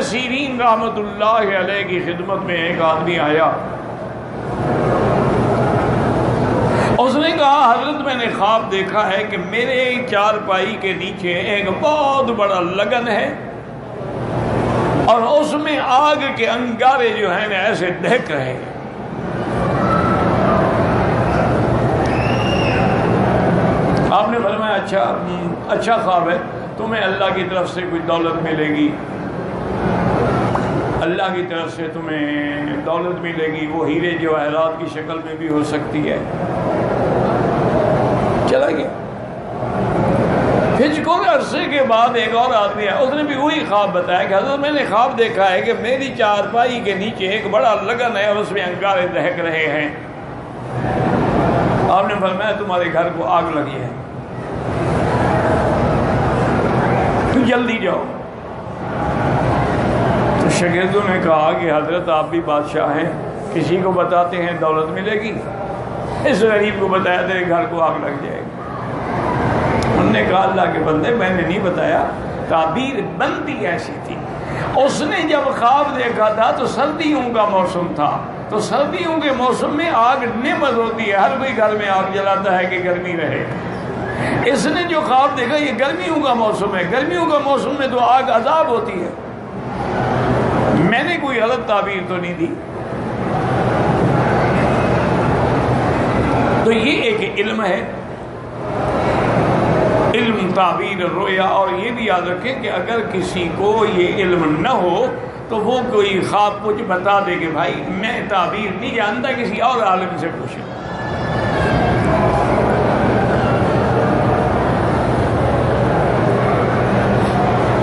سیرین رحمۃ اللہ علیہ کی خدمت میں ایک آدمی آیا، اس نے کہا حضرت میں نے خواب دیکھا ہے کہ میرے چارپائی کے نیچے ایک بہت بڑا لگن ہے اور اس میں آگ کے انگارے جو ہیں ایسے دہک رہے ہیں۔ آپ نے فرمایا اچھا خواب ہے، تمہیں اللہ کی طرف سے کوئی دولت ملے گی، اللہ کی طرف سے تمہیں دولت ملے گی، وہ ہیرے جواہرات کی شکل میں بھی ہو سکتی ہے۔ چلا گیا۔ پھر کچھ عرصے کے بعد ایک اور آدمی ہے، اس نے بھی وہی خواب بتایا کہ حضرت میں نے خواب دیکھا ہے کہ میری چارپائی کے نیچے ایک بڑا لگن ہے اور اس میں انگارے دہک رہے ہیں۔ آپ نے فرمایا تمہارے گھر کو آگ لگی ہے، تو جلدی جاؤ۔ تو شاگردوں نے کہا کہ حضرت آپ بھی بادشاہ ہیں، کسی کو بتاتے ہیں دولت ملے گی، اس غریب کو بتایا تیرے گھر کو آگ لگ جائے گی۔ انہوں نے کہا اللہ کے بندے میں نے نہیں بتایا، تعبیر بندی ایسی تھی۔ اس نے جب خواب دیکھا تھا تو سردیوں کا موسم تھا، تو سردیوں کے موسم میں آگ نعمت ہوتی ہے، ہر کوئی گھر میں آگ جلاتا ہے کہ گرمی رہے۔ اس نے جو خواب دیکھا یہ گرمیوں کا موسم ہے، گرمیوں کا موسم میں تو آگ عذاب ہوتی ہے۔ میں نے کوئی غلط تعبیر تو نہیں دی۔ تو یہ ایک علم ہے، علم تعبیر رویا۔ اور یہ بھی یاد رکھیں کہ اگر کسی کو یہ علم نہ ہو تو وہ کوئی خواب کچھ بتا دے کہ بھائی میں تعبیر نہیں جانتا، کسی اور عالم سے پوچھیں۔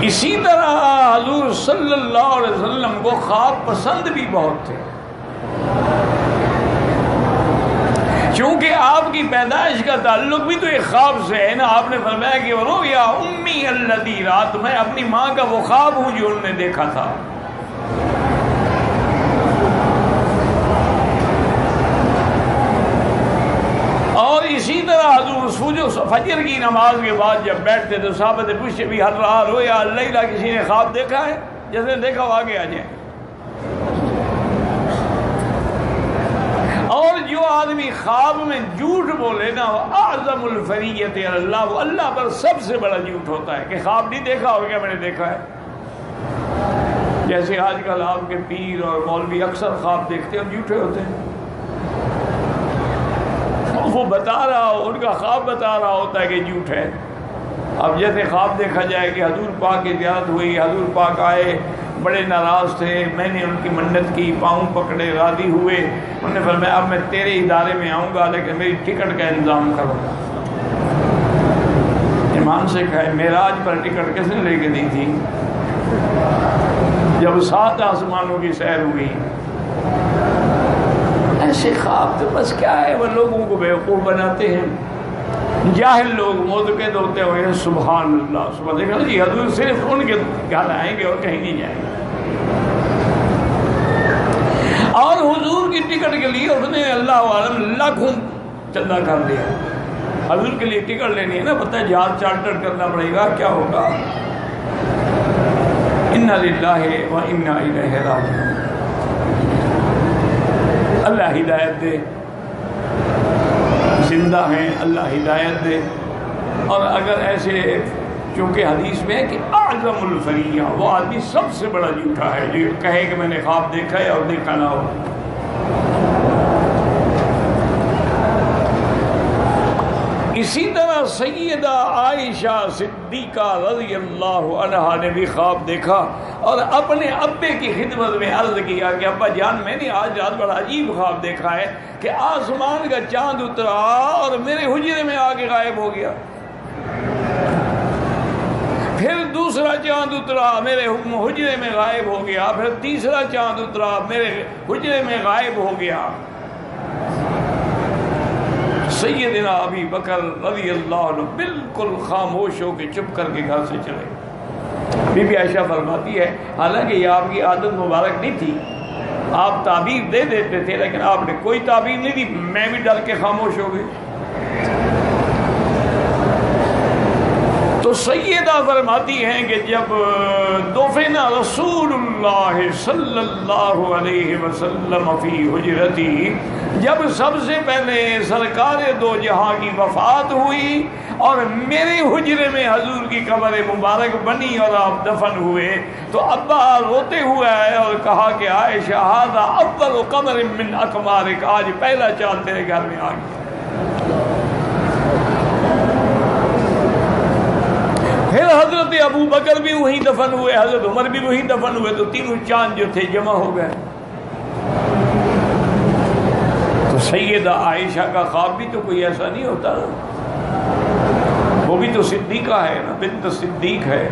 اسی طرح حضور صلی اللہ علیہ وسلم کو خواب پسند بھی بہت تھے، چونکہ آپ کی پیدائش کا تعلق بھی تو ایک خواب سے ہے نا۔ آپ نے فرمایا کہ رؤیا امی الذی رات، میں اپنی ماں کا وہ خواب ہوں جو انہوں نے دیکھا تھا۔ اور اسی طرح حضور فجر کی نماز کے بعد جب بیٹھتے تو صحابہ سے پوچھتے بھی ہر رات رویا اللیلہ، کسی نے خواب دیکھا ہے؟ جس نے دیکھا وہ آگے آ جائیں۔ اور جو آدمی خواب میں جھوٹ بولے نا وہ اعظم الفریۃ علی اللہ، وہ اللہ پر سب سے بڑا جھوٹ ہوتا ہے کہ خواب نہیں دیکھا اور کیا میں نے دیکھا ہے۔ جیسے آج کل آپ کے پیر اور مولوی اکثر خواب دیکھتے ہیں اور جھوٹے ہوتے ہیں۔ وہ بتا رہا ہو، ان کا خواب بتا رہا ہوتا ہے کہ جھوٹ ہے۔ اب جیسے خواب دیکھا جائے کہ حضور پاک کی زیارت ہوئی، حضور پاک آئے، بڑے ناراض تھے، میں نے ان کی منت کی، پاؤں پکڑے، راضی ہوئے، انہوں نے فرمایا اب میں تیرے ادارے میں آؤں گا لیکن میری ٹکٹ کا انتظام کرو۔ ایمان سے کہے معراج پر ٹکٹ کس نے لے کے دی تھی؟ جب 7 آسمانوں کی سیر ہوئی۔ ایسے خواب تو بس کیا ہے، وہ لوگوں کو بیوقوف بناتے ہیں۔ جاہل لوگ معتقد ہوتے ہوئے سبحان اللہ سبحان اللہ، جی حضور صرف ان کے گھر آئیں گے اور کہیں نہیں جائیں گے۔ اور حضور کی ٹکٹ کے لیے اس نے اللہ عالم لاکھوں چندہ کر دیا۔ حضور کے لیے ٹکٹ لینی ہے نا، پتہ ہے جہاز چارٹر کرنا پڑے گا، کیا ہوگا۔ انا للہ و انا الیہ راجعون۔ اللہ ہدایت دے، زندہ ہیں، اللہ ہدایت دے۔ اور اگر ایسے، چونکہ حدیث میں ہے کہ اعظم الفریہ، وہ آدمی سب سے بڑا جھوٹا ہے جو کہے کہ میں نے خواب دیکھا ہے اور دیکھا نہ ہو۔ اسی طرح سیدہ عائشہ صدیقہ رضی اللہ عنہا نے بھی خواب دیکھا اور اپنے ابے کی خدمت میں عرض کیا کہ ابا جان میں نے آج رات بڑا عجیب خواب دیکھا ہے کہ آسمان کا چاند اترا اور میرے حجرے میں آ کے غائب ہو گیا، پھر دوسرا چاند اترا میرے حجرے میں غائب ہو گیا، پھر تیسرا چاند اترا میرے حجرے میں غائب ہو گیا۔ سیدنا ابی بکر رضی اللہ عنہ بالکل خاموش ہو کے چپ کر کے گھر سے چلے۔ بی بی عائشہ فرماتی ہے حالانکہ یہ آپ کی عادت مبارک نہیں تھی، آپ تعبیر دے دیتے تھے لیکن آپ نے کوئی تعبیر نہیں دی، میں بھی ڈر کے خاموش ہو گئی۔ تو تو سیدہ فرماتی ہیں کہ جب دفن رسول اللہ صلی اللہ علیہ وسلم فی حجرتی، جب سب سے پہلے سرکار دو جہاں کی وفات ہوئی اور میرے حجرے میں حضور کی قبر مبارک بنی اور آپ دفن ہوئے، تو ابا روتے ہوئے آئے اور کہا کہ عائشہ ھذا اول قمر من اقمارک، آج پہلا چاند تیرے گھر میں آ گیا۔ پھر حضرت ابو بکر بھی وہیں دفن ہوئے، حضرت عمر بھی وہیں دفن ہوئے، تو تینوں چاند جو تھے جمع ہو گئے۔ تو سیدہ عائشہ کا خواب بھی تو کوئی ایسا نہیں ہوتا، وہ بھی تو صدیقہ ہے نا، بنت صدیق ہے۔